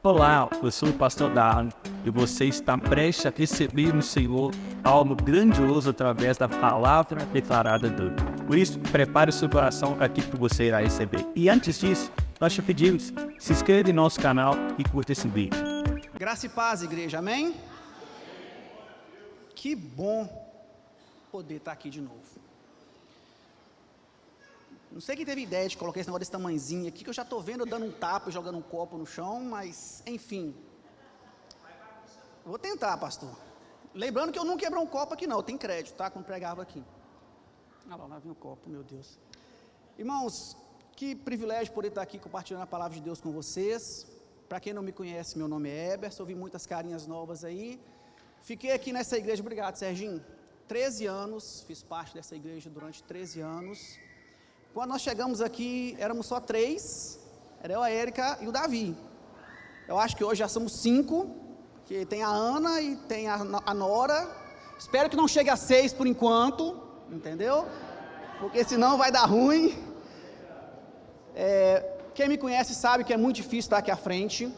Olá, eu sou o pastor Darlan e você está prestes a receber no Senhor algo grandioso através da palavra declarada dele. Por isso, prepare o seu coração para aquilo que você irá receber. E antes disso, nós te pedimos, se inscreva em nosso canal e curta esse vídeo. Graça e paz, igreja, amém? Que bom poder estar aqui de novo. Não sei quem teve ideia de colocar esse negócio desse tamanhozinho aqui, que eu já estou vendo eu dando um tapa, jogando um copo no chão, mas, enfim. Vou tentar, pastor. Lembrando que eu não quebrei um copo aqui não, tem crédito, tá? Quando pregava aqui. Ah lá vem o copo, meu Deus. Irmãos, que privilégio poder estar aqui compartilhando a palavra de Deus com vocês. Para quem não me conhece, meu nome é Eberson, ouvi muitas carinhas novas aí. Fiquei aqui nessa igreja, obrigado Serginho, 13 anos, fiz parte dessa igreja durante 13 anos. Quando nós chegamos aqui, éramos só 3, era eu, a Érica e o Davi. Eu acho que hoje já somos 5, que tem a Ana e tem a Nora. Espero que não chegue a 6 por enquanto, entendeu? Porque senão vai dar ruim. Quem me conhece sabe que é muito difícil estar aqui à frente,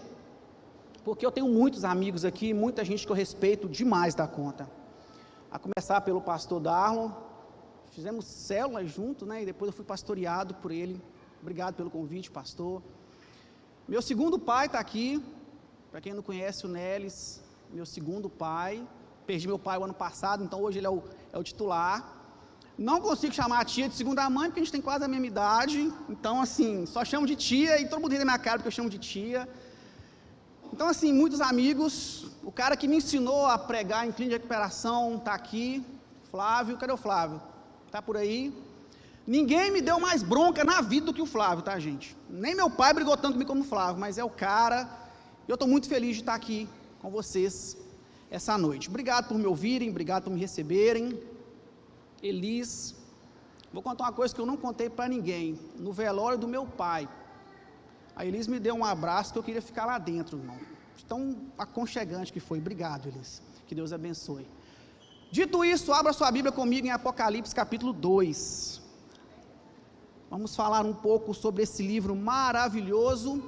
porque eu tenho muitos amigos aqui, muita gente que eu respeito demais da conta. A começar pelo pastor Darlan, fizemos células juntos, né? E depois eu fui pastoreado por ele. Obrigado pelo convite, pastor. Meu segundo pai está aqui, para quem não conhece o Nelis, meu segundo pai. Perdi meu pai o ano passado, então hoje ele é o titular. Não consigo chamar a tia de segunda mãe, porque a gente tem quase a mesma idade. Então, assim, só chamo de tia e todo mundo ri da minha cara porque eu chamo de tia. Então, assim, muitos amigos. O cara que me ensinou a pregar em clínica de recuperação está aqui. Flávio, cadê o Flávio? Está por aí. Ninguém me deu mais bronca na vida do que o Flávio, tá, gente? Nem meu pai brigou tanto comigo como o Flávio, mas é o cara. Eu estou muito feliz de estar aqui com vocês essa noite. Obrigado por me ouvirem, obrigado por me receberem. Elis, vou contar uma coisa que eu não contei para ninguém. No velório do meu pai, a Elis me deu um abraço que eu queria ficar lá dentro, irmão. Tão aconchegante que foi. Obrigado, Elis. Que Deus abençoe. Dito isso, abra sua Bíblia comigo em Apocalipse capítulo 2. Vamos falar um pouco sobre esse livro maravilhoso,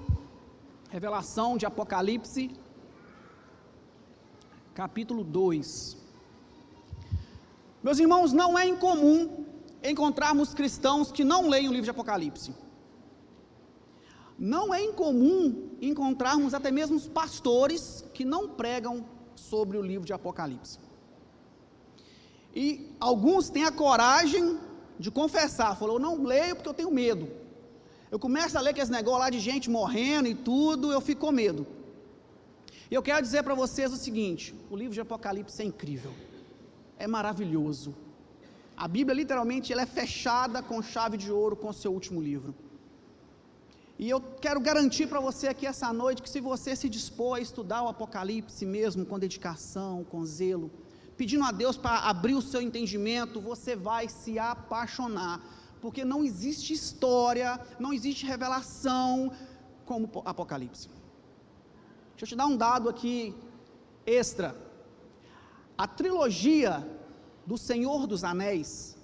Revelação de Apocalipse, capítulo 2. Meus irmãos, não é incomum encontrarmos cristãos que não leem o livro de Apocalipse. Não é incomum encontrarmos até mesmo pastores que não pregam sobre o livro de Apocalipse. E alguns têm a coragem de confessar, falou, eu não leio porque eu tenho medo. Eu começo a ler aqueles negócios lá de gente morrendo e tudo, eu fico com medo. E eu quero dizer para vocês o seguinte, o livro de Apocalipse é incrível, é maravilhoso. A Bíblia literalmente ela é fechada com chave de ouro com o seu último livro. E eu quero garantir para você aqui essa noite que se você se dispor a estudar o Apocalipse mesmo, com dedicação, com zelo, pedindo a Deus para abrir o seu entendimento, você vai se apaixonar, porque não existe história, não existe revelação como Apocalipse. Deixa eu te dar um dado aqui extra. A trilogia do Senhor dos Anéis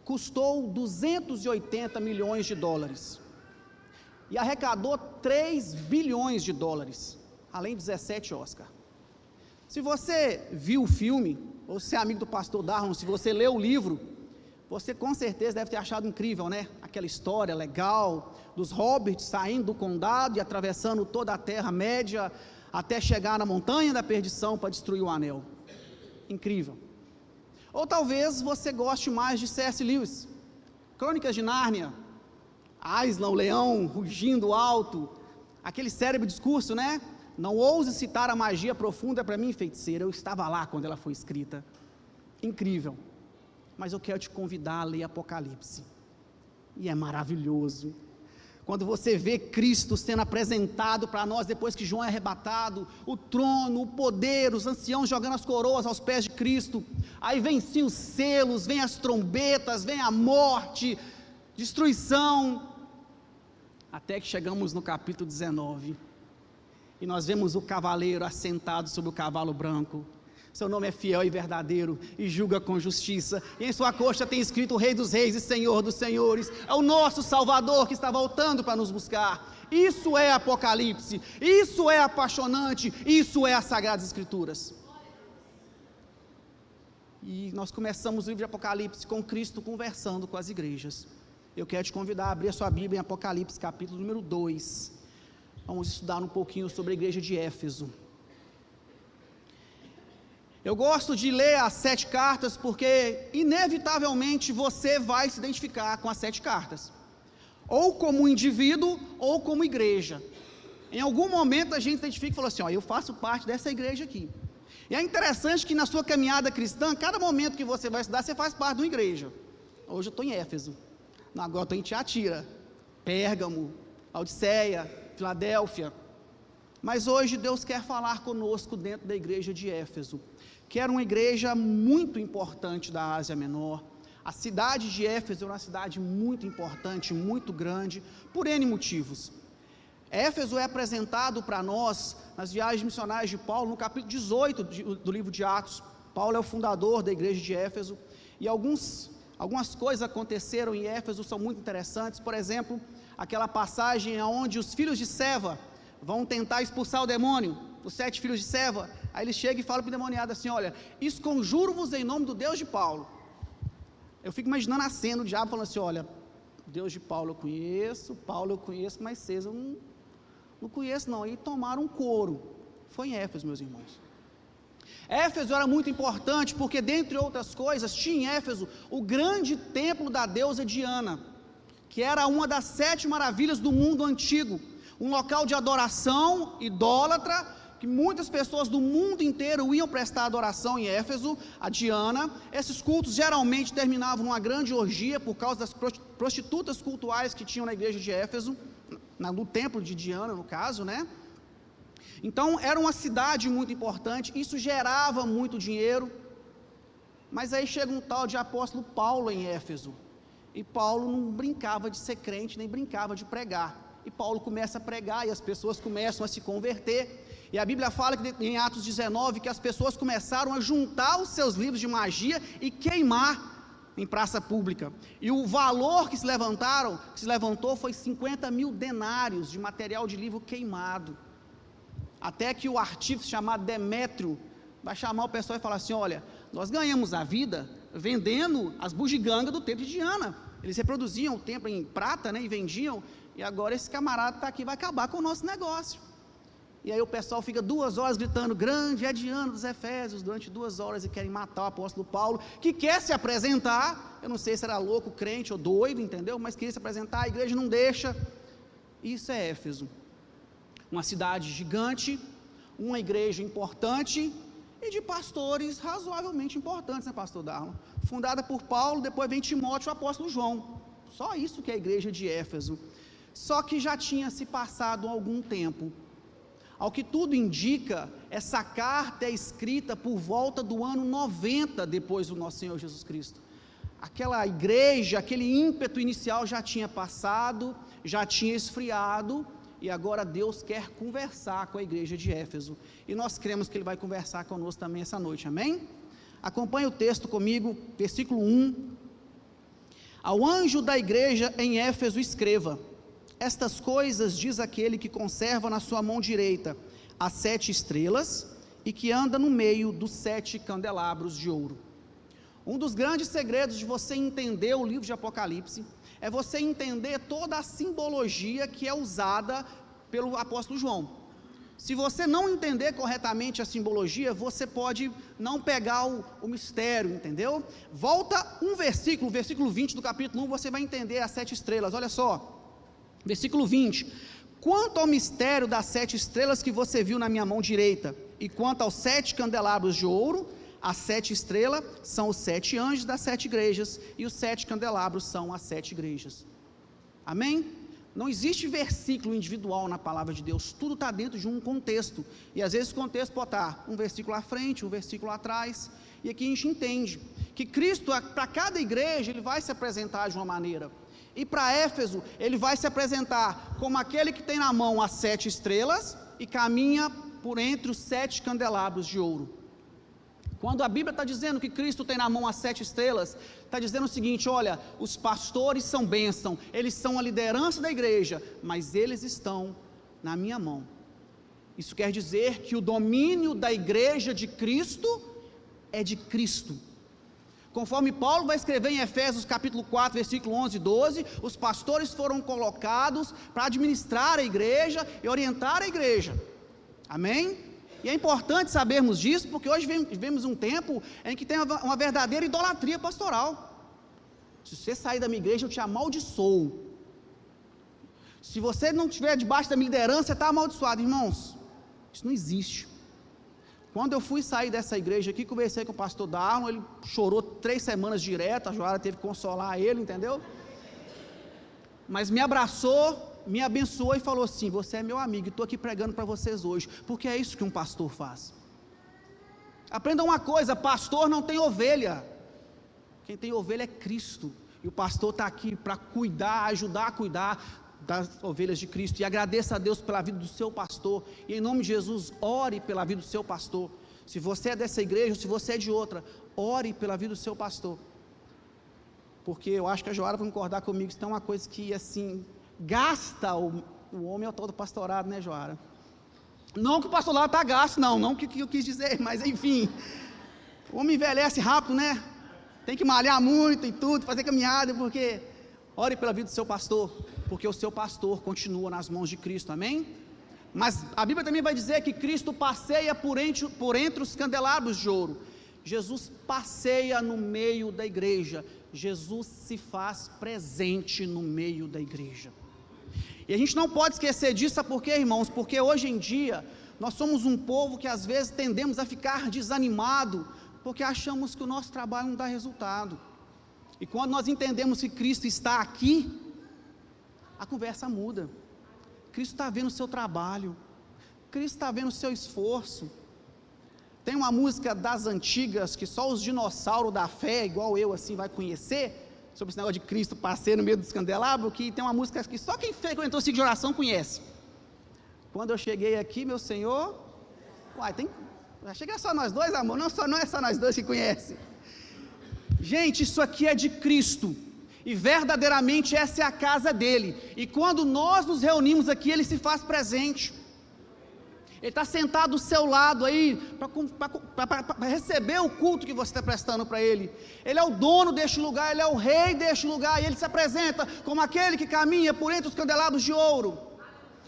custou 280 milhões de dólares e arrecadou 3 bilhões de dólares, além de 17 Oscar. Se você viu o filme, ou se é amigo do pastor Darlan, se você leu o livro, você com certeza deve ter achado incrível, né? Aquela história legal dos hobbits saindo do condado e atravessando toda a Terra-média até chegar na montanha da perdição para destruir o anel. Incrível. Ou talvez você goste mais de C.S. Lewis, Crônicas de Nárnia, Aslan, o leão rugindo alto, aquele cérebro discurso, né? Não ouse citar a magia profunda para mim, feiticeira, eu estava lá quando ela foi escrita. Incrível. Mas eu quero te convidar a ler Apocalipse. E é maravilhoso. Quando você vê Cristo sendo apresentado para nós depois que João é arrebatado, o trono, o poder, os anciãos jogando as coroas aos pés de Cristo, aí vem sim os selos, vem as trombetas, vem a morte, destruição, até que chegamos no capítulo 19, e nós vemos o cavaleiro assentado sobre o cavalo branco, Seu nome é fiel e verdadeiro e julga com justiça. E em sua coxa tem escrito o Rei dos Reis e Senhor dos Senhores. É o nosso Salvador que está voltando para nos buscar. Isso é Apocalipse. Isso é apaixonante. Isso é as Sagradas Escrituras. E nós começamos o livro de Apocalipse com Cristo conversando com as igrejas. Eu quero te convidar a abrir a sua Bíblia em Apocalipse, capítulo número 2. Vamos estudar um pouquinho sobre a igreja de Éfeso. Eu gosto de ler as 7 cartas porque, inevitavelmente, você vai se identificar com as 7 cartas. Ou como indivíduo, ou como igreja. Em algum momento a gente se identifica e fala assim, ó, eu faço parte dessa igreja aqui. E é interessante que na sua caminhada cristã, cada momento que você vai estudar, você faz parte de uma igreja. Hoje eu estou em Éfeso. Agora eu estou em Tiatira, Pérgamo, Laodiceia, Filadélfia. Mas hoje Deus quer falar conosco dentro da igreja de Éfeso, que era uma igreja muito importante da Ásia Menor. A cidade de Éfeso era uma cidade muito importante, muito grande, por N motivos. Éfeso é apresentado para nós nas viagens missionárias de Paulo, no capítulo 18 do livro de Atos. Paulo é o fundador da igreja de Éfeso, e algumas coisas aconteceram em Éfeso, são muito interessantes. Por exemplo, aquela passagem onde os filhos de Seva vão tentar expulsar o demônio, os 7 filhos de Seva. Aí ele chega e fala para o endemoniado assim, olha, esconjuro-vos em nome do Deus de Paulo. Eu fico imaginando a cena, o diabo falando assim, olha, Deus de Paulo eu conheço, mas vocês eu não conheço não. E tomaram um couro. Foi em Éfeso, meus irmãos. Éfeso era muito importante porque, dentre outras coisas, tinha em Éfeso o grande templo da deusa Diana, que era uma das 7 maravilhas do mundo antigo, um local de adoração idólatra, que muitas pessoas do mundo inteiro iam prestar adoração em Éfeso, a Diana. Esses cultos geralmente terminavam numa grande orgia por causa das prostitutas cultuais que tinham na igreja de Éfeso, no templo de Diana, no caso, né? Então, era uma cidade muito importante, isso gerava muito dinheiro, mas aí chega um tal de apóstolo Paulo em Éfeso, e Paulo não brincava de ser crente, nem brincava de pregar, e Paulo começa a pregar, e as pessoas começam a se converter, e a Bíblia fala que em Atos 19, que as pessoas começaram a juntar os seus livros de magia e queimar em praça pública, e o valor que se levantou foi 50 mil denários de material de livro queimado, até que o artífice chamado Demétrio vai chamar o pessoal e falar assim, olha, nós ganhamos a vida vendendo as bugigangas do templo de Diana, eles reproduziam o templo em prata, né, e vendiam, e agora esse camarada está aqui, vai acabar com o nosso negócio. E aí o pessoal fica 2 horas gritando, grande é Diana dos Efésios, durante 2 horas, e querem matar o apóstolo Paulo, que quer se apresentar, eu não sei se era louco, crente ou doido, entendeu, mas queria se apresentar, a igreja não deixa. Isso é Éfeso, uma cidade gigante, uma igreja importante, e de pastores razoavelmente importantes, né, pastor Darlan? Fundada por Paulo, depois vem Timóteo e o apóstolo João, só isso que é a igreja de Éfeso, só que já tinha se passado algum tempo. Ao que tudo indica, essa carta é escrita por volta do ano 90 depois do nosso Senhor Jesus Cristo. Aquela igreja, aquele ímpeto inicial já tinha passado, já tinha esfriado, e agora Deus quer conversar com a igreja de Éfeso, e nós cremos que Ele vai conversar conosco também essa noite, amém? Acompanhe o texto comigo, versículo 1, ao anjo da igreja em Éfeso escreva, estas coisas diz aquele que conserva na sua mão direita as 7 estrelas, e que anda no meio dos 7 candelabros de ouro. Um dos grandes segredos de você entender o livro de Apocalipse, é você entender toda a simbologia que é usada pelo apóstolo João. Se você não entender corretamente a simbologia, você pode não pegar o mistério, entendeu? Volta um versículo, versículo 20 do capítulo 1, você vai entender as 7 estrelas, olha só. Versículo 20, quanto ao mistério das 7 estrelas que você viu na minha mão direita, e quanto aos 7 candelabros de ouro, as 7 estrelas são os 7 anjos das 7 igrejas, e os 7 candelabros são as 7 igrejas, amém? Não existe versículo individual na palavra de Deus, tudo está dentro de um contexto, e às vezes o contexto pode estar um versículo à frente, um versículo atrás, e aqui a gente entende, que Cristo, para cada igreja, Ele vai se apresentar de uma maneira, e para Éfeso, Ele vai se apresentar como aquele que tem na mão as 7 estrelas, e caminha por entre os 7 candelabros de ouro. Quando a Bíblia está dizendo que Cristo tem na mão as 7 estrelas, está dizendo o seguinte: olha, os pastores são bênção, eles são a liderança da igreja, mas eles estão na minha mão. Isso quer dizer que o domínio da igreja de Cristo é de Cristo. Conforme Paulo vai escrever em Efésios capítulo 4, versículo 11 e 12, os pastores foram colocados para administrar a igreja e orientar a igreja. Amém? E é importante sabermos disso, porque hoje vivemos um tempo em que tem uma verdadeira idolatria pastoral. Se você sair da minha igreja, eu te amaldiçoo. Se você não estiver debaixo da minha liderança, você está amaldiçoado. Irmãos, isso não existe. Quando eu fui sair dessa igreja aqui, conversei com o pastor Darlon, ele chorou 3 semanas direto, a Joara teve que consolar ele, entendeu? Mas me abraçou, me abençoou e falou assim: você é meu amigo, estou aqui pregando para vocês hoje, porque é isso que um pastor faz. Aprenda uma coisa: pastor não tem ovelha, quem tem ovelha é Cristo, e o pastor está aqui para cuidar, ajudar a cuidar das ovelhas de Cristo. E agradeça a Deus pela vida do seu pastor, e em nome de Jesus, ore pela vida do seu pastor. Se você é dessa igreja, ou se você é de outra, ore pela vida do seu pastor, porque eu acho que a Joara vai concordar comigo, isso é uma coisa que assim, gasta o homem ao todo pastorado, né, Joara? Não que o pastorado está gasto, não o que eu quis dizer, mas enfim, o homem envelhece rápido, né? Tem que malhar muito e tudo, fazer caminhada, porque ore pela vida do seu pastor, porque o seu pastor continua nas mãos de Cristo, amém? Mas a Bíblia também vai dizer que Cristo passeia por entre os candelabros de ouro. Jesus passeia no meio da igreja, Jesus se faz presente no meio da igreja. E a gente não pode esquecer disso, sabe por quê, irmãos? Porque hoje em dia, nós somos um povo que às vezes tendemos a ficar desanimado, porque achamos que o nosso trabalho não dá resultado. E quando nós entendemos que Cristo está aqui, a conversa muda. Cristo está vendo o seu trabalho, Cristo está vendo o seu esforço. Tem uma música das antigas, que só os dinossauros da fé, igual eu assim, vai conhecer, sobre esse negócio de Cristo passeia no meio dos candelabros, que tem uma música que só quem frequentou o ciclo de oração conhece. Quando eu cheguei aqui, meu Senhor, vai chegar só nós dois, amor? Não é só nós dois que conhecem. Gente, isso aqui é de Cristo, e verdadeiramente essa é a casa dele, e quando nós nos reunimos aqui, ele se faz presente, ele está sentado do seu lado aí, para receber o culto que você está prestando para ele. Ele é o dono deste lugar, ele é o rei deste lugar, e ele se apresenta como aquele que caminha por entre os candelabros de ouro.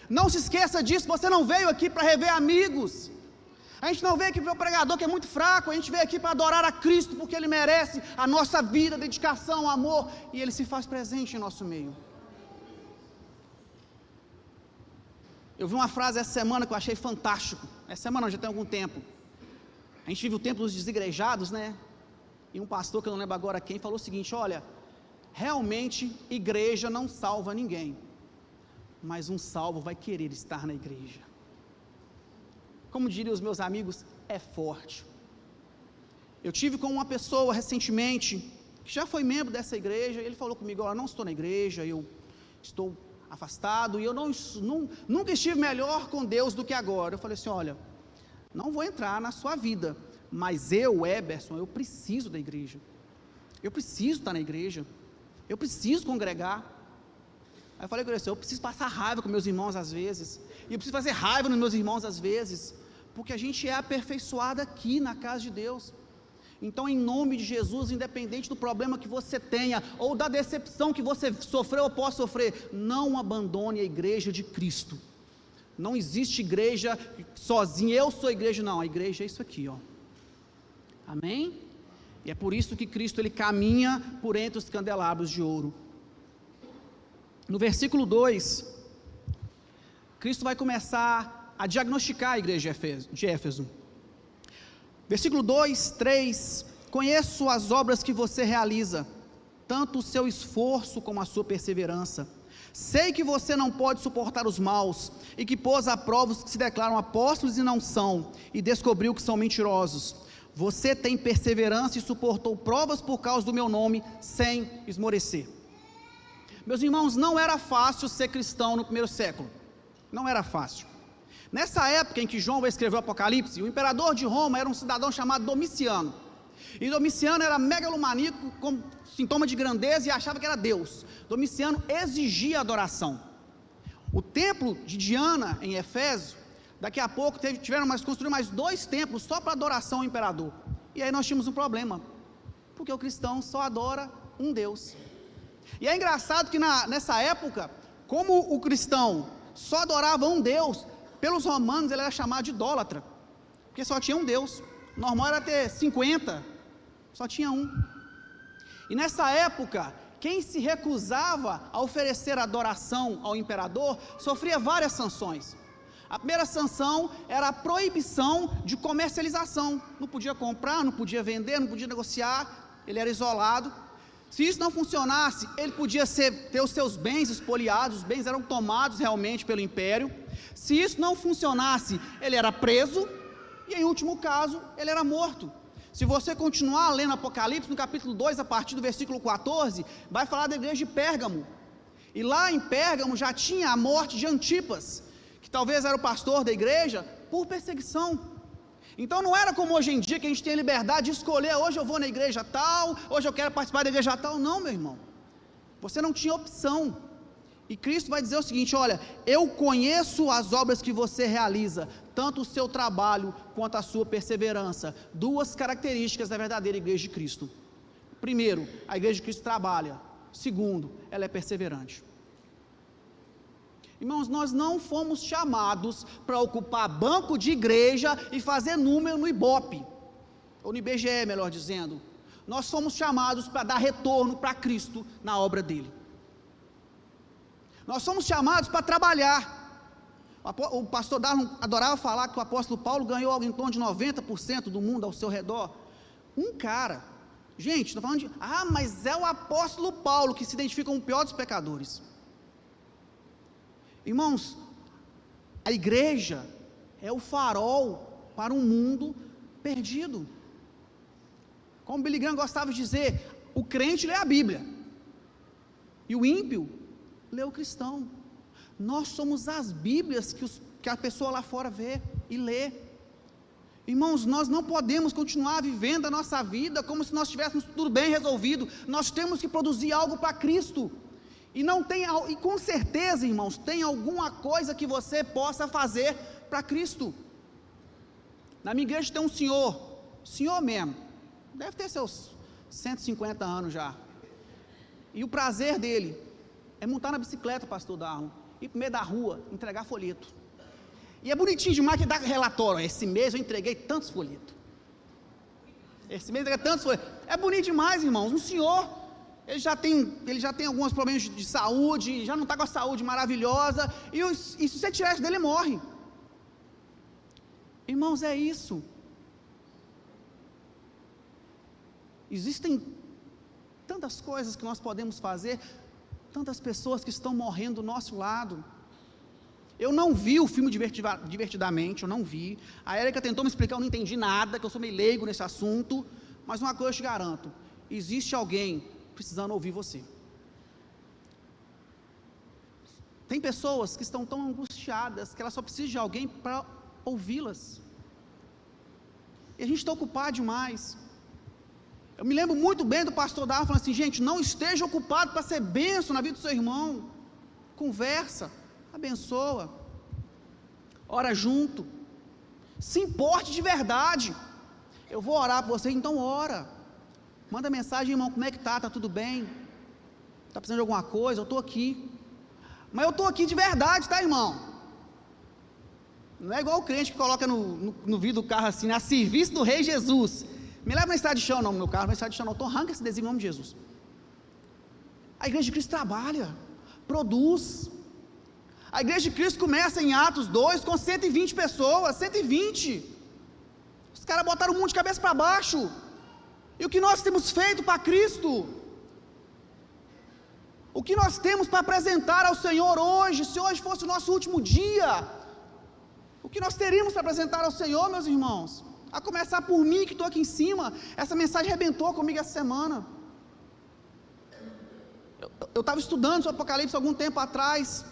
Não se esqueça disso, você não veio aqui para rever amigos, a gente não veio aqui para ver o pregador que é muito fraco, a gente veio aqui para adorar a Cristo, porque ele merece a nossa vida, dedicação, amor, e ele se faz presente em nosso meio. Eu vi uma frase essa semana que eu achei fantástico, essa semana já tem algum tempo, a gente vive o tempo dos desigrejados, né, e um pastor, que eu não lembro agora quem, falou o seguinte: olha, realmente igreja não salva ninguém, mas um salvo vai querer estar na igreja. Como diriam os meus amigos, é forte. Eu tive com uma pessoa recentemente, que já foi membro dessa igreja, e ele falou comigo: olha, não estou na igreja, eu estou afastado, e eu nunca estive melhor com Deus do que agora. Eu falei assim: olha, não vou entrar na sua vida, mas eu, Eberson, eu preciso da igreja, eu preciso estar na igreja, eu preciso congregar. Aí eu falei com ele assim: eu preciso passar raiva com meus irmãos às vezes, e eu preciso fazer raiva nos meus irmãos às vezes, porque a gente é aperfeiçoado aqui na casa de Deus. Então, em nome de Jesus, independente do problema que você tenha, ou da decepção que você sofreu ou possa sofrer, não abandone a igreja de Cristo. Não existe igreja sozinha, eu sou igreja, não, a igreja é isso aqui, ó. Amém? E é por isso que Cristo, ele caminha por entre os candelabros de ouro. No versículo 2, Cristo vai começar a diagnosticar a igreja de Éfeso. Versículo 2, 3, conheço as obras que você realiza, tanto o seu esforço como a sua perseverança. Sei que você não pode suportar os maus, e que pôs à prova os que se declaram apóstolos e não são, e descobriu que são mentirosos. Você tem perseverança e suportou provas por causa do meu nome, sem esmorecer. Meus irmãos, não era fácil ser cristão no primeiro século, não era fácil. Nessa época em que João vai escrever o Apocalipse, o imperador de Roma era um cidadão chamado Domiciano. E Domiciano era megalomaníaco, com sintoma de grandeza, e achava que era Deus. Domiciano exigia adoração. O templo de Diana, em Éfeso, daqui a pouco construíram mais 2 templos só para adoração ao imperador. E aí nós tínhamos um problema, porque o cristão só adora um Deus. E é engraçado que nessa época, como o cristão só adorava um Deus, pelos romanos ele era chamado de idólatra, porque só tinha um Deus. Normal era ter 50, só tinha um. E nessa época, quem se recusava a oferecer adoração ao imperador sofria várias sanções. A primeira sanção era a proibição de comercialização. Não podia comprar, não podia vender, não podia negociar, ele era isolado. Se isso não funcionasse, ele podia ter os seus bens espoliados, os bens eram tomados realmente pelo império. Se isso não funcionasse, ele era preso, e em último caso, ele era morto. Se você continuar lendo Apocalipse, no capítulo 2, a partir do versículo 14, vai falar da igreja de Pérgamo. E lá em Pérgamo já tinha a morte de Antipas, que talvez era o pastor da igreja, por perseguição. Então não era como hoje em dia, que a gente tem a liberdade de escolher, hoje eu vou na igreja tal, hoje eu quero participar da igreja tal. Não, meu irmão, você não tinha opção. E Cristo vai dizer o seguinte: olha, eu conheço as obras que você realiza, tanto o seu trabalho quanto a sua perseverança. 2 características da verdadeira igreja de Cristo. Primeiro, a igreja de Cristo trabalha. Segundo, ela é perseverante. Irmãos, nós não fomos chamados para ocupar banco de igreja e fazer número no Ibope, ou no IBGE, melhor dizendo. Nós fomos chamados para dar retorno para Cristo na obra dele. Nós somos chamados para trabalhar. O pastor Darlon adorava falar que o apóstolo Paulo ganhou algo em torno de 90% do mundo ao seu redor. Um cara, gente, estou falando de, mas é o apóstolo Paulo que se identifica como o pior dos pecadores. Irmãos, a igreja é o farol para um mundo perdido. Como Billy Graham gostava de dizer, o crente lê a Bíblia, e o ímpio lê o cristão. Nós somos as Bíblias que a pessoa lá fora vê e lê. Irmãos, nós não podemos continuar vivendo a nossa vida como se nós tivéssemos tudo bem resolvido. Nós temos que produzir algo para Cristo. E com certeza, irmãos, tem alguma coisa que você possa fazer para Cristo. Na minha igreja tem um senhor mesmo, deve ter seus 150 anos já. E o prazer dele é montar na bicicleta, pastor Darlon, ir para o meio da rua, entregar folheto. E é bonitinho demais que dá relatório. Esse mês eu entreguei tantos folhetos. Esse mês eu entreguei tantos folhetos. É bonito demais, irmãos. Um senhor, ele já tem alguns problemas de saúde, já não está com a saúde maravilhosa, e se você tirar isso dele, ele morre. Irmãos, é isso. Existem tantas coisas que nós podemos fazer, tantas pessoas que estão morrendo do nosso lado. Eu não vi o filme Divertidamente, eu não vi. A Érica tentou me explicar, eu não entendi nada, que eu sou meio leigo nesse assunto, mas uma coisa eu te garanto: existe alguém precisando ouvir você. Tem pessoas que estão tão angustiadas que elas só precisam de alguém para ouvi-las. E a gente está ocupado demais. Eu me lembro muito bem do pastor Darlon falando assim: gente, não esteja ocupado para ser bênção na vida do seu irmão. Conversa, abençoa, ora junto, se importe de verdade. Eu vou orar por você, então ora. Manda mensagem: irmão, como é que está tudo bem? Está precisando de alguma coisa? Eu estou aqui. Mas eu estou aqui de verdade, tá, irmão? Não é igual o crente que coloca no vidro do carro assim, a serviço do Rei Jesus. Me leva na estrada de chão, não, no meu carro, na estrada de chão não, então arranca esse adesivo em nome de Jesus. A igreja de Cristo trabalha, produz. A igreja de Cristo começa em Atos 2 com 120 pessoas, 120. Os caras botaram o mundo de cabeça para baixo. E o que nós temos feito para Cristo? O que nós temos para apresentar ao Senhor hoje? Se hoje fosse o nosso último dia, o que nós teríamos para apresentar ao Senhor, meus irmãos? A começar por mim, que estou aqui em cima. Essa mensagem arrebentou comigo essa semana. Eu estava estudando o Apocalipse algum tempo atrás.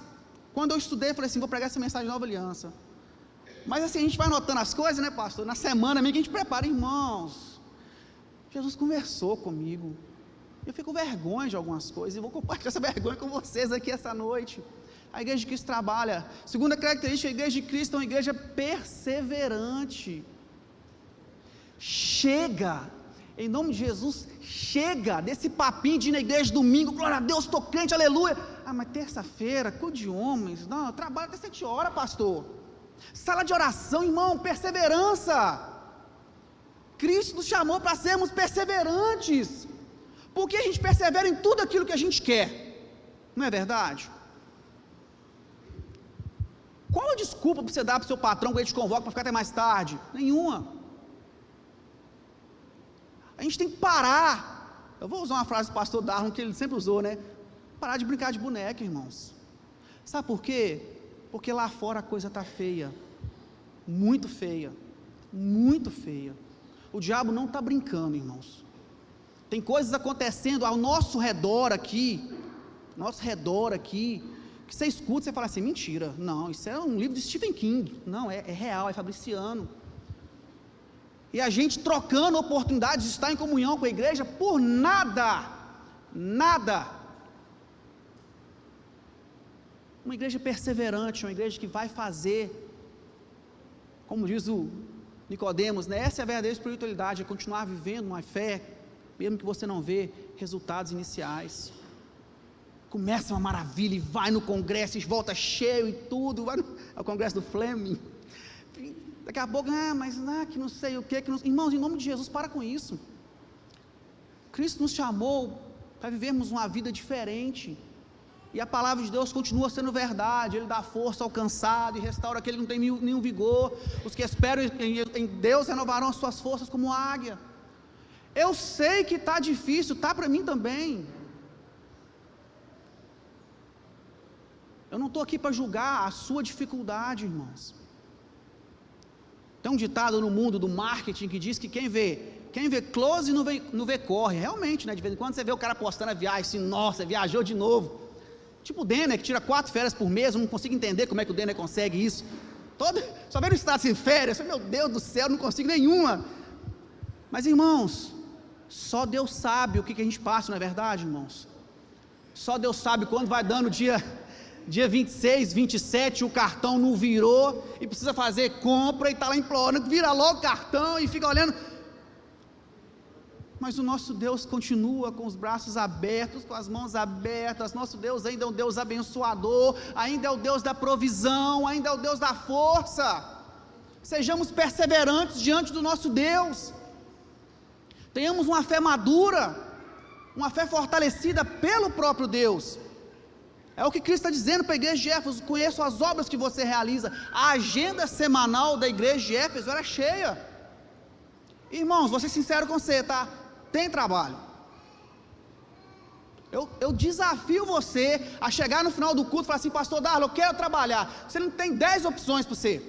Quando eu estudei, eu falei assim: vou pregar essa mensagem de Nova Aliança. Mas assim, a gente vai anotando as coisas, né, pastor? Na semana mesmo que a gente prepara, irmãos, Jesus conversou comigo, eu fico com vergonha de algumas coisas, e vou compartilhar essa vergonha com vocês aqui essa noite. A igreja de Cristo trabalha, segunda característica, a igreja de Cristo é uma igreja perseverante. Chega, em nome de Jesus, chega desse papinho de ir na igreja domingo, glória a Deus, estou crente, aleluia. Mas terça-feira, culto de homens, não, eu trabalho até 7 horas, pastor. Sala de oração, irmão, perseverança. Cristo nos chamou para sermos perseverantes, porque a gente persevera em tudo aquilo que a gente quer, não é verdade? Qual a desculpa para você dar para o seu patrão quando ele te convoca para ficar até mais tarde? Nenhuma. A gente tem que parar, eu vou usar uma frase do pastor Darwin que ele sempre usou, né? Parar de brincar de boneca, irmãos. Sabe por quê? Porque lá fora a coisa está feia, muito feia, muito feia. O diabo não está brincando, irmãos. Tem coisas acontecendo ao nosso redor aqui, que você escuta e você fala assim, mentira, não, isso é um livro de Stephen King, não, é real, é fabriciano. E a gente trocando oportunidades de estar em comunhão com a igreja por nada. Uma igreja perseverante, uma igreja que vai fazer, como diz o Nicodemos, né? Essa é a verdadeira espiritualidade, é continuar vivendo uma fé, mesmo que você não vê resultados iniciais. Começa uma maravilha e vai no congresso e volta cheio e tudo, vai ao congresso do Fleming, daqui a pouco, mas que não sei o que, irmãos, em nome de Jesus, para com isso. Cristo nos chamou para vivermos uma vida diferente, e a palavra de Deus continua sendo verdade, Ele dá força ao cansado e restaura aquele que não tem nenhum vigor, os que esperam em Deus renovarão as suas forças como águia. Eu sei que está difícil, está para mim também, eu não estou aqui para julgar a sua dificuldade, irmãos. Tem um ditado no mundo do marketing que diz que quem vê close não vê corre, realmente, né? De vez em quando você vê o cara postando a viagem, assim, nossa, viajou de novo, tipo o Denner, que tira 4 férias por mês, eu não consigo entender como é que o Denner consegue isso, só vendo o status de férias, meu Deus do céu, não consigo nenhuma. Mas irmãos, só Deus sabe o que a gente passa, não é verdade, irmãos? Só Deus sabe quando vai dando dia 26, 27, o cartão não virou, e precisa fazer compra, e está lá implorando, vira logo o cartão, e fica olhando, mas o nosso Deus continua com os braços abertos, com as mãos abertas, nosso Deus ainda é um Deus abençoador, ainda é o Deus da provisão, ainda é o Deus da força. Sejamos perseverantes diante do nosso Deus, tenhamos uma fé madura, uma fé fortalecida pelo próprio Deus. É o que Cristo está dizendo para a igreja de Éfeso, conheço as obras que você realiza. A agenda semanal da igreja de Éfeso era cheia. Irmãos, vou ser sincero com você, tá? Tem trabalho. Eu desafio você a chegar no final do culto e falar assim, pastor Darla, eu quero trabalhar. Você não tem 10 opções para você.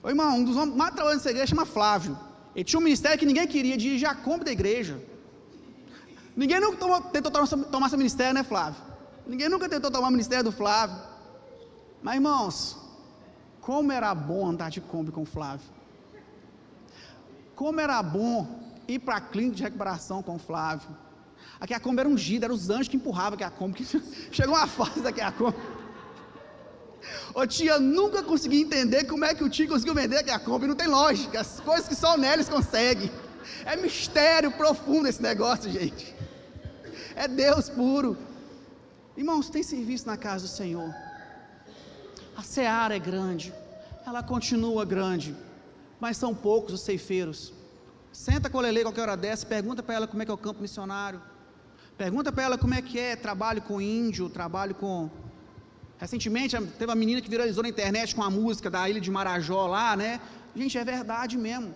Ô irmão, um dos homens mais trabalhando nessa igreja chama Flávio. Ele tinha um ministério que ninguém queria, dirigir a Kombi da igreja. Ninguém nunca tentou tomar esse ministério, né, Flávio? Ninguém nunca tentou tomar o ministério do Flávio. Mas, irmãos, como era bom andar de Kombi com o Flávio. Como era bom ir para a clínica de recuperação com o Flávio. Aqui a Kombi era ungida, eram os anjos que empurravam aqui a Kombi. Chegou uma fase daqui a Kombi. Ô tia, nunca consegui entender como é que o tio conseguiu vender aqui a Kombi. Não tem lógica, as coisas que só o Nélis consegue. É mistério profundo esse negócio, gente. É Deus puro. Irmãos, tem serviço na casa do Senhor. A seara é grande, ela continua grande, mas são poucos os ceifeiros. Senta com a Lele qualquer hora dessa, pergunta para ela como é que é o campo missionário, pergunta para ela como é que é trabalho com índio, trabalho com... Recentemente teve uma menina que viralizou na internet com a música da ilha de Marajó lá, né? Gente, é verdade mesmo.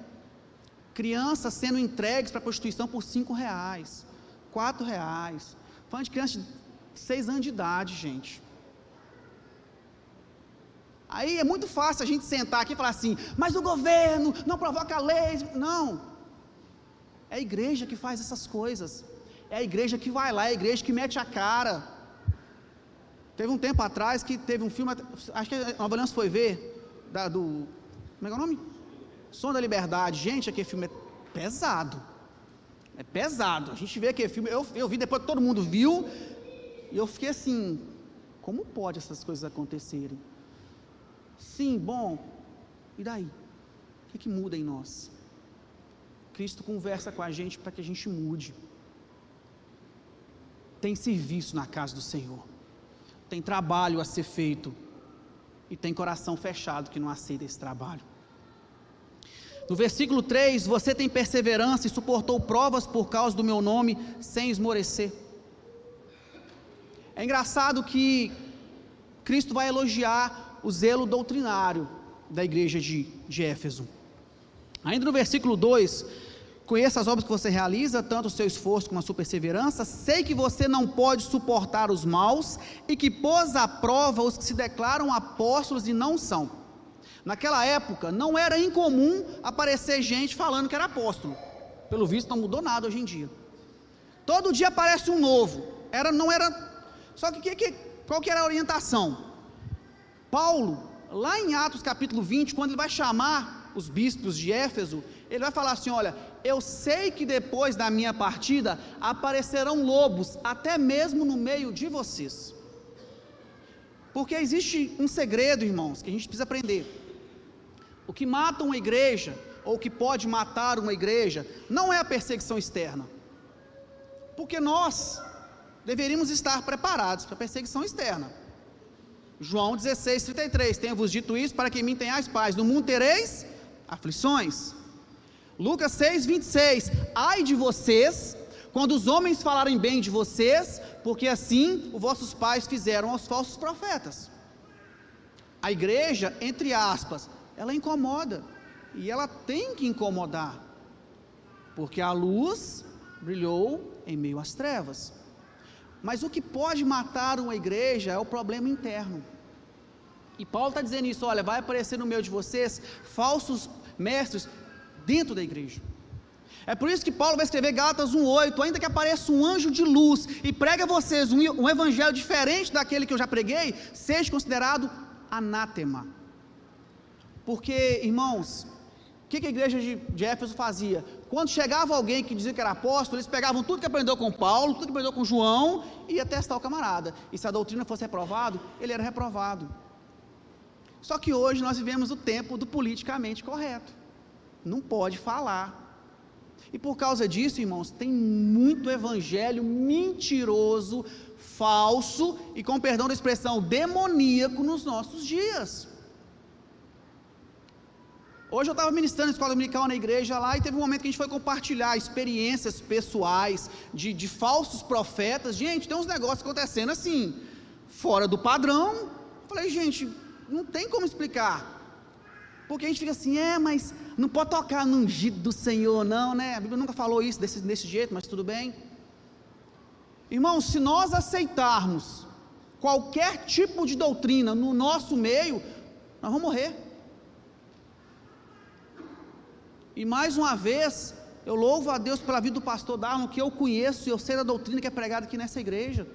Crianças sendo entregues para prostituição por R$5, R$4, falando de criança de 6 anos de idade, gente. Aí é muito fácil a gente sentar aqui e falar assim, mas o governo não provoca leis. Não, é a igreja que faz essas coisas, é a igreja que vai lá, é a igreja que mete a cara. Teve um tempo atrás que teve um filme, acho que a Nova Aliança foi ver, como é que é o nome? Som da Liberdade. Gente, aquele filme é pesado. É pesado. A gente vê aquele filme, eu vi depois que todo mundo viu, e eu fiquei assim, como pode essas coisas acontecerem? Sim, bom, e daí? O que muda em nós? Cristo conversa com a gente para que a gente mude. Tem serviço na casa do Senhor, tem trabalho a ser feito, e tem coração fechado que não aceita esse trabalho. No versículo 3, você tem perseverança e suportou provas por causa do meu nome, sem esmorecer. É engraçado que Cristo vai elogiar o zelo doutrinário da igreja de Éfeso. Ainda no versículo 2, conheço as obras que você realiza, tanto o seu esforço como a sua perseverança, sei que você não pode suportar os maus, e que pôs à prova os que se declaram apóstolos e não são. Naquela época, não era incomum aparecer gente falando que era apóstolo. Pelo visto, não mudou nada hoje em dia. Todo dia aparece um novo. Só que qual que era a orientação? Paulo, lá em Atos capítulo 20, quando ele vai chamar os bispos de Éfeso, ele vai falar assim: olha, eu sei que depois da minha partida, aparecerão lobos, até mesmo no meio de vocês. Porque existe um segredo, irmãos, que a gente precisa aprender. O que mata uma igreja, ou o que pode matar uma igreja, não é a perseguição externa, porque nós deveríamos estar preparados para a perseguição externa. João 16:33, tenho-vos dito isso para que em mim tenhais paz, no mundo tereis aflições. Lucas 6:26, ai de vocês, quando os homens falarem bem de vocês, porque assim os vossos pais fizeram aos falsos profetas. A igreja, entre aspas, ela incomoda, e ela tem que incomodar, porque a luz brilhou em meio às trevas. Mas o que pode matar uma igreja é o problema interno, e Paulo está dizendo isso: olha, vai aparecer no meio de vocês falsos mestres dentro da igreja. É por isso que Paulo vai escrever Gálatas 1:8, ainda que apareça um anjo de luz e pregue a vocês um evangelho diferente daquele que eu já preguei, seja considerado anátema. Porque, irmãos, o que a igreja de Éfeso fazia? Quando chegava alguém que dizia que era apóstolo, eles pegavam tudo que aprendeu com Paulo, tudo que aprendeu com João, e ia testar o camarada, e se a doutrina fosse reprovado, ele era reprovado. Só que hoje nós vivemos o tempo do politicamente correto, não pode falar, e por causa disso, irmãos, tem muito evangelho mentiroso, falso, e com perdão da expressão, demoníaco nos nossos dias. Hoje eu estava ministrando em escola dominical na igreja lá, e teve um momento que a gente foi compartilhar experiências pessoais de falsos profetas. Gente, tem uns negócios acontecendo assim, fora do padrão. Eu falei, gente, não tem como explicar, porque a gente fica assim, mas não pode tocar no ungido do Senhor não, né? A Bíblia nunca falou isso desse jeito, mas tudo bem. Irmãos, se nós aceitarmos qualquer tipo de doutrina no nosso meio, nós vamos morrer. E mais uma vez, eu louvo a Deus pela vida do pastor Darwin, que eu conheço, e eu sei da doutrina que é pregada aqui nessa igreja,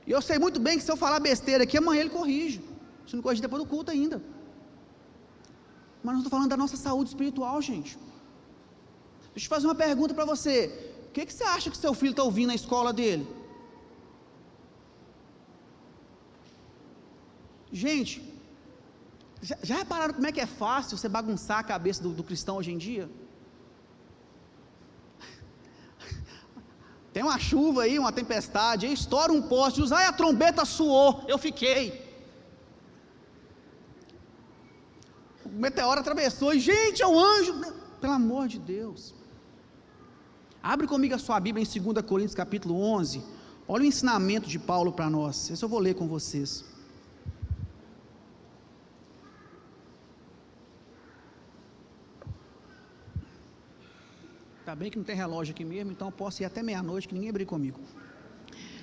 e eu sei muito bem que se eu falar besteira aqui, amanhã ele corrige, se não corrigir depois do culto ainda. Mas não estou falando da nossa saúde espiritual, gente. Deixa eu fazer uma pergunta para você: o que você acha que seu filho está ouvindo na escola dele? Gente, já repararam como é que é fácil você bagunçar a cabeça do cristão hoje em dia? Tem uma chuva aí, uma tempestade, aí estoura um poste, a trombeta suou, eu fiquei. O meteoro atravessou, e gente, é um anjo, pelo amor de Deus. Abre comigo a sua Bíblia em 2 Coríntios capítulo 11, olha o ensinamento de Paulo para nós, esse eu vou ler com vocês. Está bem que não tem relógio aqui mesmo, então eu posso ir até meia-noite, que ninguém briga comigo.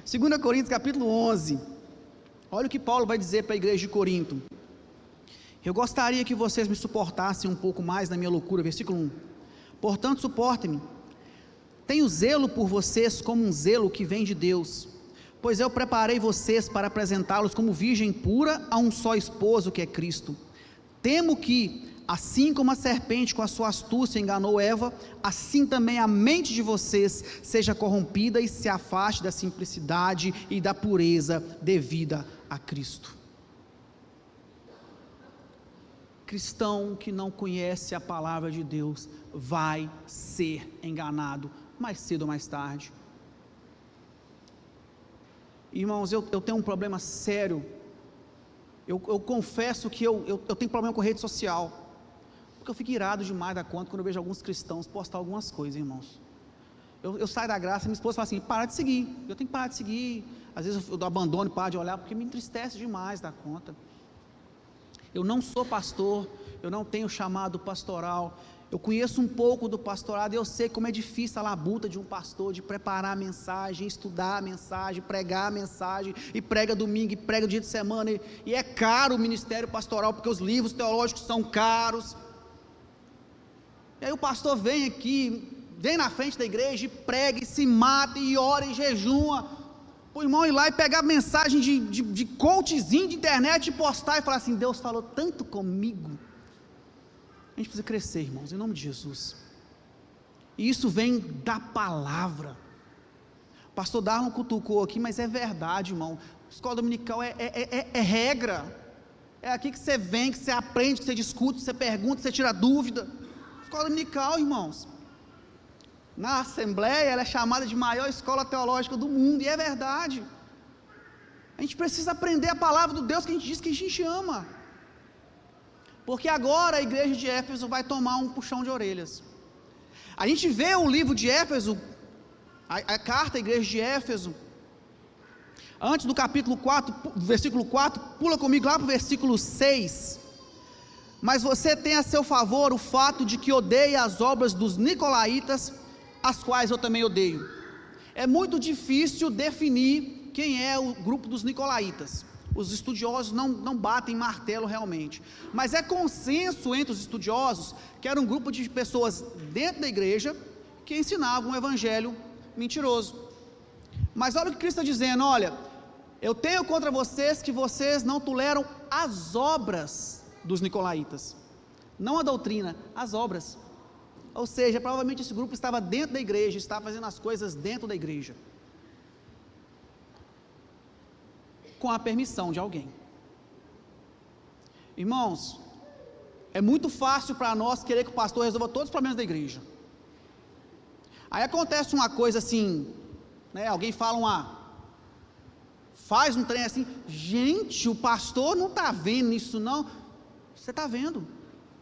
2 Coríntios capítulo 11, olha o que Paulo vai dizer para a igreja de Corinto: eu gostaria que vocês me suportassem um pouco mais na minha loucura, versículo 1, portanto suportem-me, tenho zelo por vocês como um zelo que vem de Deus, Pois eu preparei vocês para apresentá-los como virgem pura a um só esposo, que é Cristo. Temo que, assim como a serpente com a sua astúcia enganou Eva, assim também a mente de vocês seja corrompida e se afaste da simplicidade e da pureza devida a Cristo. Cristão que não conhece a palavra de Deus vai ser enganado mais cedo ou mais tarde. Irmãos, eu tenho um problema sério. Eu confesso que eu tenho problema com rede social, porque eu fico irado demais da conta quando eu vejo alguns cristãos postar algumas coisas, irmãos. Eu saio da graça e minha esposa fala assim: para de seguir. Eu tenho que parar de seguir. Às vezes eu abandono e paro de olhar, porque me entristece demais da conta. Eu não sou pastor, eu não tenho chamado pastoral. Eu conheço um pouco do pastorado e eu sei como é difícil a labuta de um pastor, de preparar a mensagem, estudar a mensagem, pregar a mensagem, e prega domingo, e prega dia de semana, e é caro o ministério pastoral, porque os livros teológicos são caros. E aí o pastor vem aqui, vem na frente da igreja e prega, e se mata, e ora, e jejuma, o irmão ir lá e pegar mensagem de coachzinho de internet e postar e falar assim: Deus falou tanto comigo. A gente precisa crescer, irmãos, em nome de Jesus. E isso vem da palavra. O pastor Darwin cutucou aqui, mas é verdade, irmão. Escola dominical é regra. É aqui que você vem, que você aprende, que você discute, que você pergunta, que você tira dúvida. Escola dominical, irmãos, na Assembleia, ela é chamada de maior escola teológica do mundo, e é verdade. A gente precisa aprender a palavra do Deus que a gente diz que a gente ama. Porque agora a igreja de Éfeso vai tomar um puxão de orelhas. A gente vê o livro de Éfeso, a carta à igreja de Éfeso, antes do capítulo 4, versículo 4, pula comigo lá para o versículo 6. Mas você tem a seu favor o fato de que odeia as obras dos nicolaítas, as quais eu também odeio. É muito difícil definir quem é o grupo dos nicolaítas. Os estudiosos não batem martelo realmente, mas é consenso entre os estudiosos que era um grupo de pessoas dentro da igreja que ensinavam um evangelho mentiroso. Mas olha o que Cristo está dizendo: olha, eu tenho contra vocês que vocês não toleram as obras dos nicolaítas, não a doutrina, as obras. Ou seja, provavelmente esse grupo estava dentro da igreja, estava fazendo as coisas dentro da igreja, com a permissão de alguém. Irmãos, é muito fácil para nós querer que o pastor resolva todos os problemas da igreja. Aí acontece uma coisa assim, né, alguém faz um trem assim: gente, o pastor não está vendo isso não. Você está vendo,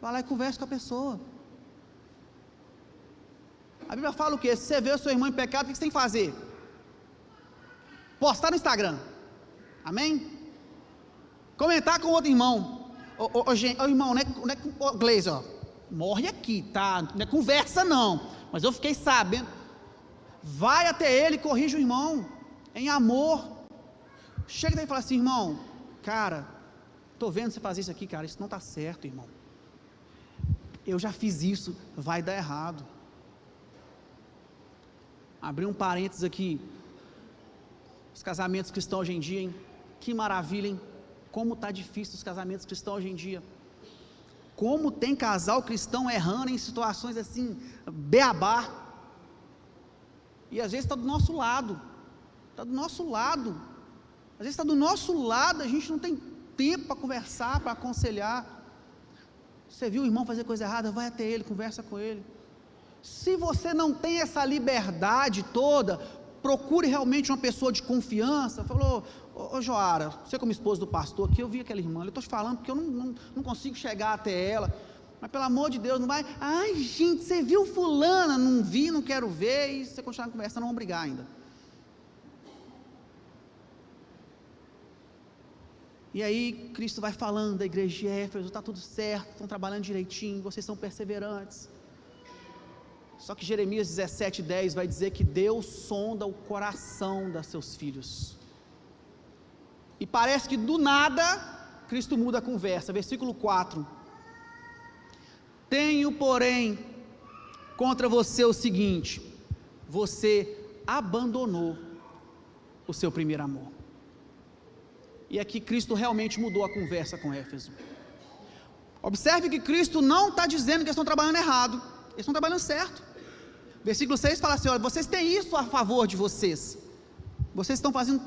vai lá e conversa com a pessoa. A Bíblia fala o quê? Se você vê o seu irmão em pecado, o que você tem que fazer? Postar no Instagram. Amém? Comentar com outro irmão. Irmão, não é Gleiser, ó, morre aqui, tá? Não é conversa não, mas eu fiquei sabendo. Vai até ele, corrige o irmão, em amor. Chega daí e fala assim: irmão, cara, estou vendo você fazer isso aqui, cara, isso não está certo, irmão. Eu já fiz isso, vai dar errado. Abri um parênteses aqui. Os casamentos cristãos hoje em dia, hein? Que maravilha, hein? Como está difícil os casamentos cristãos hoje em dia. Como tem casal cristão errando em situações assim, beabá. E às vezes está do nosso lado. Está do nosso lado. Às vezes está do nosso lado, a gente não tem tempo para conversar, para aconselhar. Você viu o irmão fazer coisa errada? Vai até ele, conversa com ele. Se você não tem essa liberdade toda, procure realmente uma pessoa de confiança. Falou: ô Joara, você como esposa do pastor aqui, eu vi aquela irmã, eu estou te falando porque eu não consigo chegar até ela, mas pelo amor de Deus, não vai. Ai gente, você viu fulana? Não vi, não quero ver. E você continuar conversando, não vão brigar ainda. E aí Cristo vai falando da igreja de Éfeso: está tudo certo, estão trabalhando direitinho, vocês são perseverantes. Só que Jeremias 17:10 vai dizer que Deus sonda o coração dos seus filhos. E parece que do nada, Cristo muda a conversa. Versículo 4: tenho, porém, contra você o seguinte: você abandonou o seu primeiro amor. E aqui Cristo realmente mudou a conversa com Éfeso. Observe que Cristo não está dizendo que eles estão trabalhando errado, eles estão trabalhando certo. Versículo 6 fala assim: olha, vocês têm isso a favor de vocês, vocês estão fazendo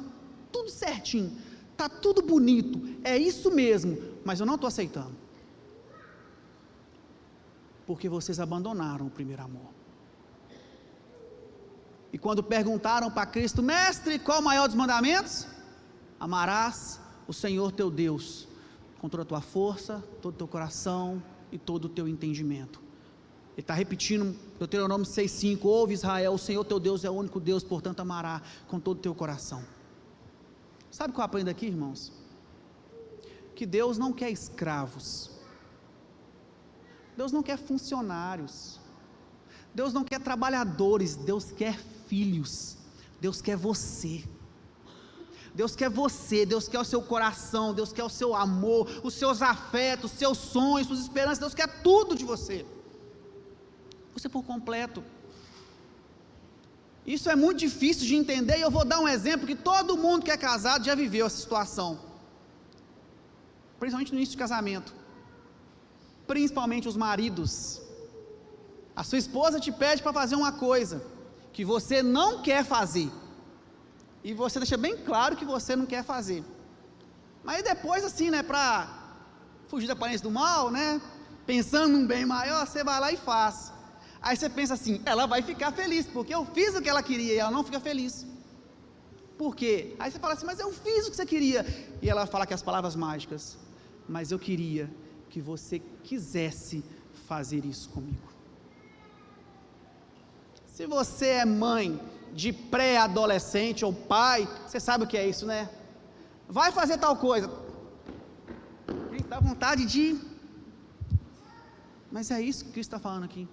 tudo certinho, está tudo bonito, é isso mesmo, mas eu não estou aceitando, porque vocês abandonaram o primeiro amor. E quando perguntaram para Cristo: mestre, qual o maior dos mandamentos? Amarás o Senhor teu Deus com toda a tua força, todo o teu coração e todo o teu entendimento. Ele está repetindo Deuteronômio 6,5: ouve Israel, o Senhor teu Deus é o único Deus, portanto amará com todo o teu coração. Sabe o que eu aprendo aqui, irmãos? Que Deus não quer escravos, Deus não quer funcionários, Deus não quer trabalhadores, Deus quer filhos, Deus quer você. Deus quer você, Deus quer o seu coração, Deus quer o seu amor, os seus afetos, os seus sonhos, suas esperanças, Deus quer tudo de você, você por completo. Isso é muito difícil de entender, e eu vou dar um exemplo que todo mundo que é casado já viveu essa situação, principalmente no início de casamento, principalmente os maridos. A sua esposa te pede para fazer uma coisa que você não quer fazer, e você deixa bem claro que você não quer fazer, mas depois assim, né, para fugir da aparência do mal, né, pensando num bem maior, você vai lá e faz. Aí você pensa assim: ela vai ficar feliz, porque eu fiz o que ela queria, e ela não fica feliz. Por quê? Aí você fala assim: mas eu fiz o que você queria, e ela fala que as palavras mágicas: mas eu queria que você quisesse fazer isso comigo. Se você é mãe de pré-adolescente ou pai, você sabe o que é isso, né? Vai fazer tal coisa, dá vontade de... Mas é isso que Cristo está falando aqui.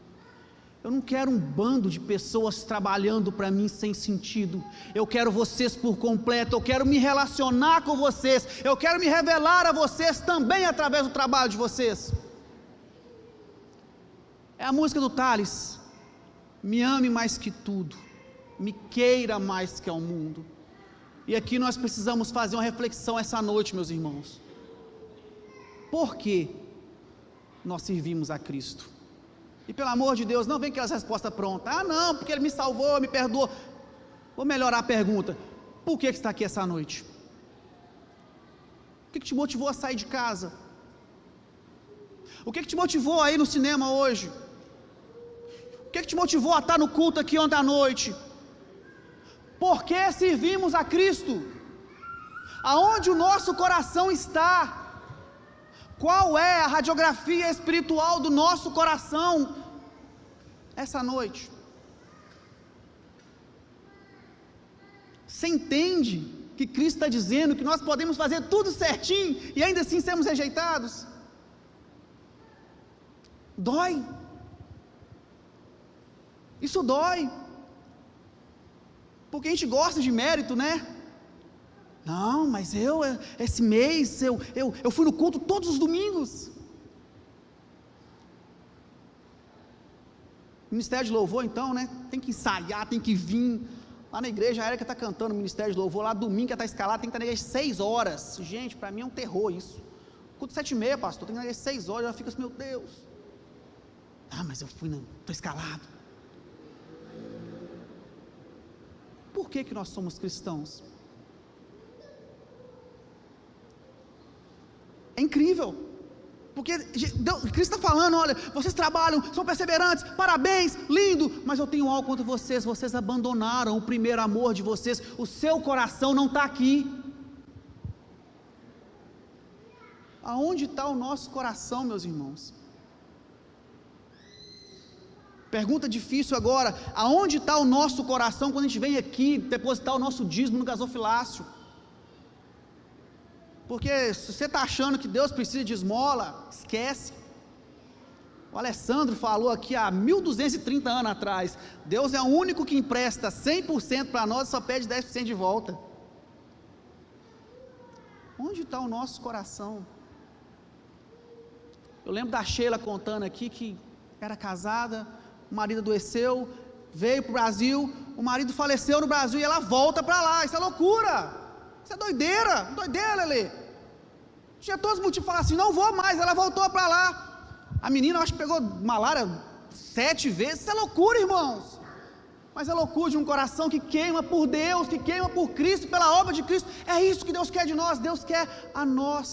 Eu não quero um bando de pessoas trabalhando para mim sem sentido, eu quero vocês por completo, eu quero me relacionar com vocês, eu quero me revelar a vocês também através do trabalho de vocês. É a música do Thales: me ame mais que tudo, me queira mais que ao mundo. E aqui nós precisamos fazer uma reflexão essa noite, meus irmãos. Por que nós servimos a Cristo? E pelo amor de Deus, não vem aquelas respostas prontas: ah não, porque Ele me salvou, me perdoou. Vou melhorar a pergunta: por que você está aqui essa noite? O que te motivou a sair de casa? O que te motivou a ir no cinema hoje? O que te motivou a estar no culto aqui ontem à noite? Por que servimos a Cristo? Aonde o nosso coração está? Qual é a radiografia espiritual do nosso coração essa noite? Você entende que Cristo está dizendo que nós podemos fazer tudo certinho e ainda assim sermos rejeitados? Dói. Isso dói, porque a gente gosta de mérito, né? Não, mas esse mês, eu fui no culto todos os domingos. Ministério de louvor então, né? Tem que ensaiar, tem que vir. Lá na igreja, a Érica está cantando o Ministério de Louvor, lá domingo que está escalado, tem que estar na igreja 6 horas. Gente, para mim é um terror isso. Culto 7h30, pastor, tem que estar na igreja 6 horas, eu fico assim: meu Deus. Ah, mas eu estou escalado. Por que nós somos cristãos? É incrível, porque Cristo está falando: olha, vocês trabalham, são perseverantes, parabéns, lindo, mas eu tenho algo contra vocês, vocês abandonaram o primeiro amor de vocês, o seu coração não está aqui. Aonde está o nosso coração, meus irmãos? Pergunta difícil agora: aonde está o nosso coração quando a gente vem aqui depositar o nosso dízimo no gasofilácio? Porque se você está achando que Deus precisa de esmola, esquece. O Alessandro falou aqui há 1230 anos atrás: Deus é o único que empresta 100% para nós e só pede 10% de volta. Onde está o nosso coração? Eu lembro da Sheila contando aqui que era casada, o marido adoeceu, veio para o Brasil, o marido faleceu no Brasil e ela volta para lá. Isso é loucura, isso é doideira, Lelê. Tinha todos os motivos para falar assim, não vou mais, ela voltou para lá. A menina, eu acho que pegou malária 7 vezes, isso é loucura, irmãos. Mas é loucura de um coração que queima por Deus, que queima por Cristo, pela obra de Cristo. É isso que Deus quer de nós, Deus quer a nós.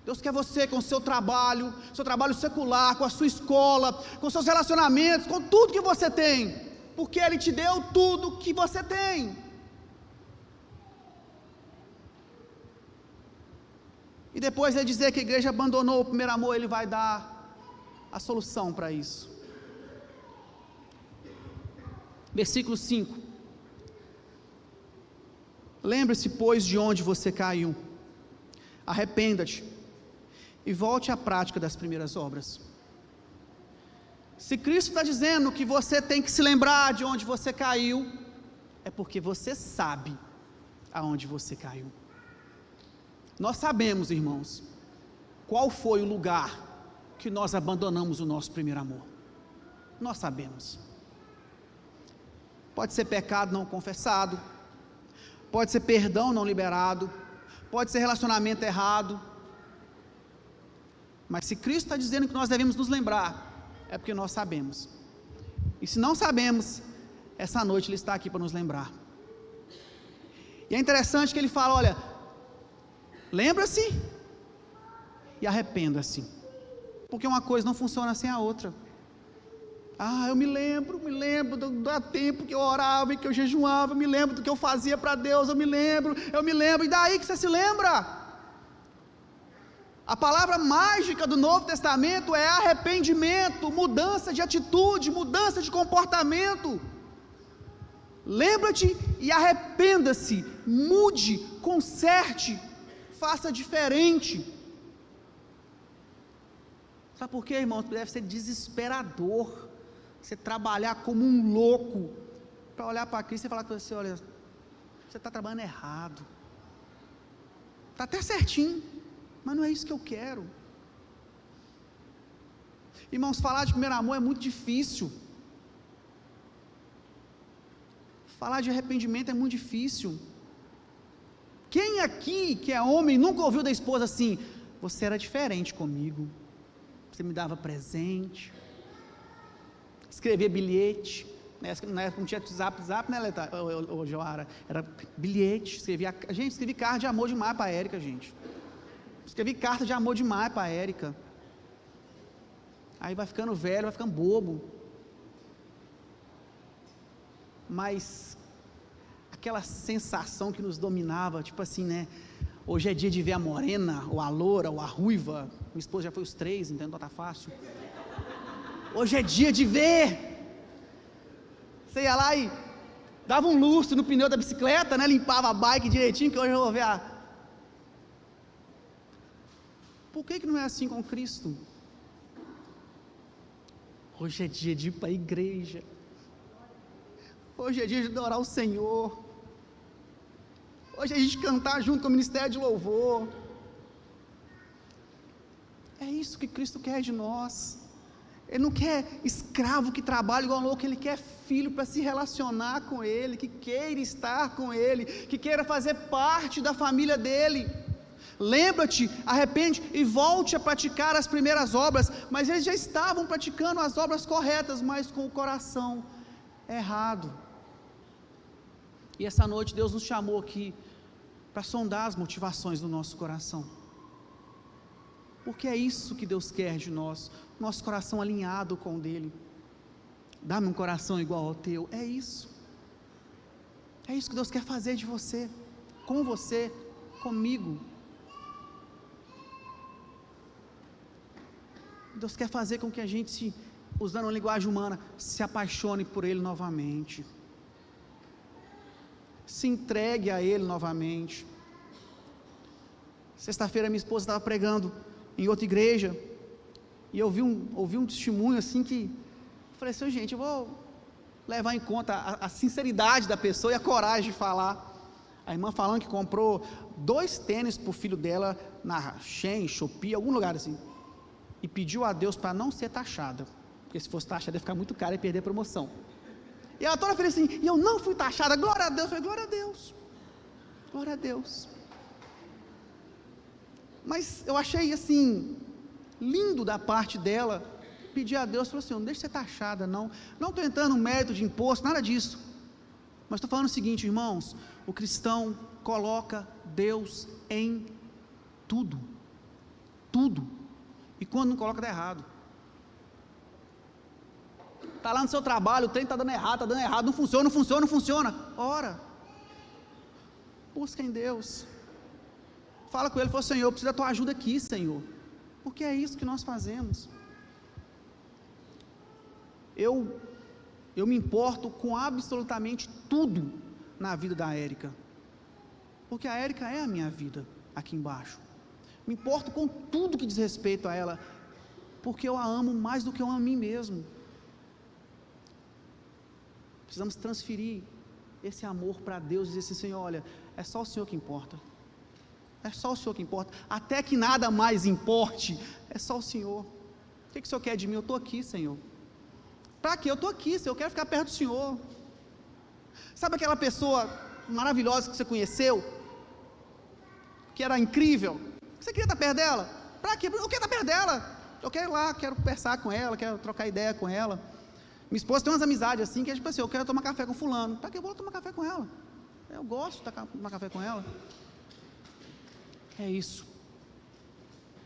Deus quer você com o seu trabalho secular, com a sua escola, com seus relacionamentos, com tudo que você tem, porque Ele te deu tudo que você tem. E depois Ele dizer que a igreja abandonou o primeiro amor, Ele vai dar a solução para isso. Versículo 5: lembre-se, pois, de onde você caiu, arrependa-te e volte à prática das primeiras obras. Se Cristo está dizendo que você tem que se lembrar de onde você caiu, é porque você sabe aonde você caiu. Nós sabemos, irmãos, qual foi o lugar que nós abandonamos o nosso primeiro amor. Nós sabemos. Pode ser pecado não confessado, pode ser perdão não liberado, pode ser relacionamento errado. Mas se Cristo está dizendo que nós devemos nos lembrar, é porque nós sabemos. E se não sabemos, essa noite Ele está aqui para nos lembrar. E é interessante que Ele fala, olha, lembra-se e arrependa-se, porque uma coisa não funciona sem a outra. Eu me lembro do tempo que eu orava e que eu jejuava, eu me lembro do que eu fazia para Deus, eu me lembro, e daí que você se lembra? A palavra mágica do Novo Testamento é arrependimento, mudança de atitude, mudança de comportamento. Lembra-te e arrependa-se, mude, conserte, faça diferente. Sabe por quê, irmãos? Deve ser desesperador você trabalhar como um louco, para olhar para Cristo e falar com você, olha, você está trabalhando errado, está até certinho, mas não é isso que eu quero. Irmãos, falar de primeiro amor é muito difícil, falar de arrependimento é muito difícil. Quem aqui que é homem nunca ouviu da esposa assim, você era diferente comigo, você me dava presente, escrevia bilhete, na época não tinha zap, né, Joara? Era bilhete, escrevi carta de amor demais para a Érica, gente. Escrevi carta de amor demais para a Érica. Aí vai ficando velho, vai ficando bobo. Mas aquela sensação que nos dominava, tipo assim, né? Hoje é dia de ver a morena, ou a loura, ou a ruiva. Minha esposa já foi os 3, então tá fácil. Hoje é dia de ver. Você ia lá e dava um lustro no pneu da bicicleta, né? Limpava a bike direitinho, que hoje eu vou ver a... Por que não é assim com Cristo? Hoje é dia de ir para a igreja. Hoje é dia de adorar o Senhor. Hoje é a gente cantar junto com o ministério de louvor. É isso que Cristo quer de nós. Ele não quer escravo que trabalha igual louco, Ele quer filho para se relacionar com Ele, que queira estar com Ele, que queira fazer parte da família dEle. Lembra-te, arrepende e volte a praticar as primeiras obras. Mas eles já estavam praticando as obras corretas, mas com o coração errado. E essa noite Deus nos chamou aqui para sondar as motivações do nosso coração, porque é isso que Deus quer de nós, nosso coração alinhado com o dele. Dá-me um coração igual ao teu, é isso que Deus quer fazer de você, com você, comigo. Deus quer fazer com que a gente, usando uma linguagem humana, se apaixone por Ele novamente, se entregue a Ele novamente. Sexta-feira minha esposa estava pregando em outra igreja, e eu ouvi um testemunho assim que, eu falei assim, gente, eu vou levar em conta a sinceridade da pessoa e a coragem de falar. A irmã falando que comprou 2 tênis para o filho dela na Shein, Shopee, algum lugar assim, e pediu a Deus para não ser taxada, porque se fosse taxada ia ficar muito caro e perder a promoção. E ela toda feliz assim, e eu não fui taxada, glória a Deus. Eu falei, glória a Deus, glória a Deus. Mas eu achei assim, lindo da parte dela, pedir a Deus, falou assim, não deixa de ser taxada, não estou entrando no mérito de imposto, nada disso, mas estou falando o seguinte, irmãos, o cristão coloca Deus em tudo, e quando não coloca, dá errado. Está lá no seu trabalho, o trem está dando errado, não funciona, ora, busca em Deus, fala com Ele, fala, Senhor, eu preciso da tua ajuda aqui, Senhor, porque é isso que nós fazemos. Eu me importo com absolutamente tudo na vida da Érica, porque a Érica é a minha vida, aqui embaixo, me importo com tudo que diz respeito a ela, porque eu a amo mais do que eu amo a mim mesmo. Precisamos transferir esse amor para Deus, e dizer assim, Senhor, olha, é só o Senhor que importa, até que nada mais importe, é só o Senhor. O que o Senhor quer de mim? Eu estou aqui, Senhor. Para quê? Eu estou aqui, Senhor, eu quero ficar perto do Senhor. Sabe aquela pessoa maravilhosa que você conheceu, que era incrível, você queria estar perto dela? Para quê? Eu quero estar perto dela, eu quero ir lá, quero conversar com ela, quero trocar ideia com ela. Minha esposa tem umas amizades assim, que é tipo assim, eu quero tomar café com fulano, para que eu vou tomar café com ela? Eu gosto de tomar café com ela. É isso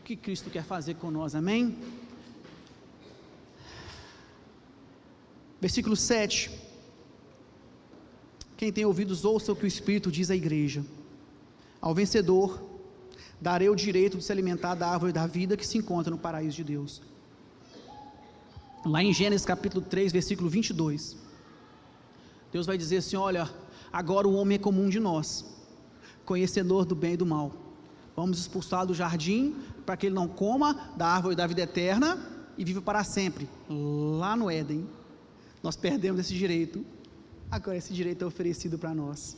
que Cristo quer fazer com nós, amém? Versículo 7, quem tem ouvidos ouça o que o Espírito diz à igreja, ao vencedor darei o direito de se alimentar da árvore da vida que se encontra no paraíso de Deus. Lá em Gênesis capítulo 3, versículo 22, Deus vai dizer assim, olha, agora o homem é como um de nós, conhecedor do bem e do mal, vamos expulsá-lo do jardim, para que ele não coma da árvore da vida eterna, e viva para sempre, lá no Éden. Nós perdemos esse direito, agora esse direito é oferecido para nós.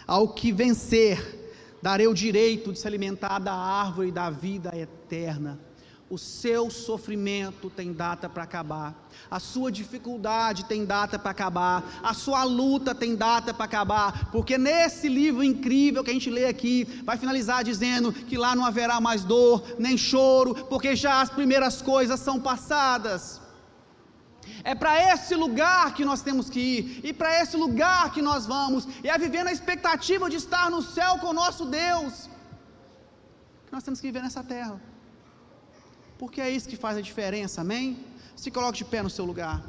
Ao que vencer, darei o direito de se alimentar da árvore da vida eterna. O seu sofrimento tem data para acabar, a sua dificuldade tem data para acabar, a sua luta tem data para acabar, porque nesse livro incrível que a gente lê aqui, vai finalizar dizendo que lá não haverá mais dor, nem choro, porque já as primeiras coisas são passadas. É para esse lugar que nós temos que ir, e para esse lugar que nós vamos, e é viver na expectativa de estar no céu com o nosso Deus, que nós temos que viver nessa terra, porque é isso que faz a diferença, amém? Se coloque de pé no seu lugar.